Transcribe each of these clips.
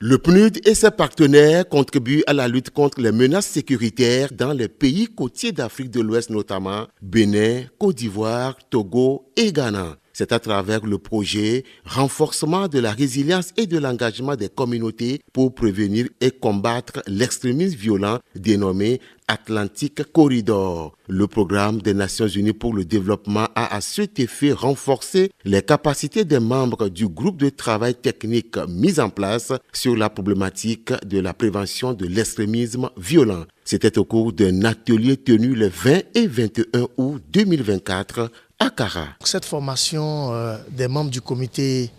Le PNUD et ses partenaires contribuent à la lutte contre les menaces sécuritaires dans les pays côtiers d'Afrique de l'Ouest, notamment Bénin, Côte d'Ivoire, Togo et Ghana. C'est à travers le projet Renforcement de la résilience et de l'engagement des communautés pour prévenir et combattre l'extrémisme violent dénommé Atlantic Corridor. Le programme des Nations Unies pour le développement a à cet effet renforcé les capacités des membres du groupe de travail technique mis en place sur la problématique de la prévention de l'extrémisme violent. C'était au cours d'un atelier tenu le 20 et 21 août 2024 à Kara. Cette formation des membres du comité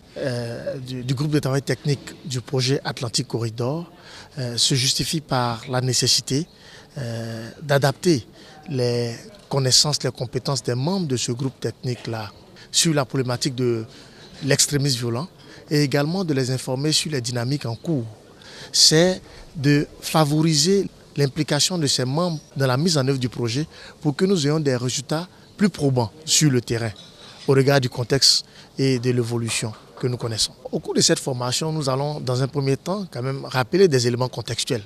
du groupe de travail technique du projet Atlantic Corridor se justifie par la nécessité d'adapter les connaissances, les compétences des membres de ce groupe technique-là sur la problématique de l'extrémisme violent et également de les informer sur les dynamiques en cours. C'est de favoriser l'implication de ces membres dans la mise en œuvre du projet pour que nous ayons des résultats plus probants sur le terrain au regard du contexte et de l'évolution que nous connaissons. Au cours de cette formation, nous allons dans un premier temps quand même rappeler des éléments contextuels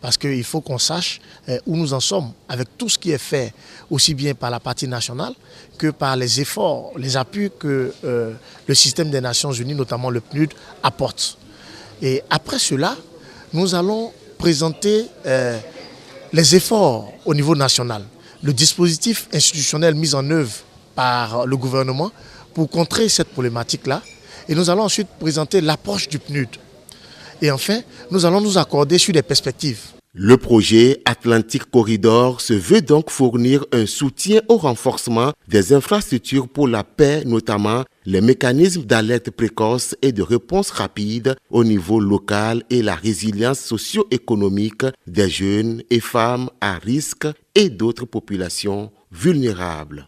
parce qu'il faut qu'on sache où nous en sommes avec tout ce qui est fait aussi bien par la partie nationale que par les efforts, les appuis que le système des Nations Unies, notamment le PNUD, apporte. Et après cela, nous allons présenter les efforts au niveau national, le dispositif institutionnel mis en œuvre par le gouvernement pour contrer cette problématique-là. Et nous allons ensuite présenter l'approche du PNUD. Et enfin, nous allons nous accorder sur des perspectives. Le projet Atlantic Corridor se veut donc fournir un soutien au renforcement des infrastructures pour la paix, notamment les mécanismes d'alerte précoce et de réponse rapide au niveau local et la résilience socio-économique des jeunes et femmes à risque et d'autres populations vulnérables.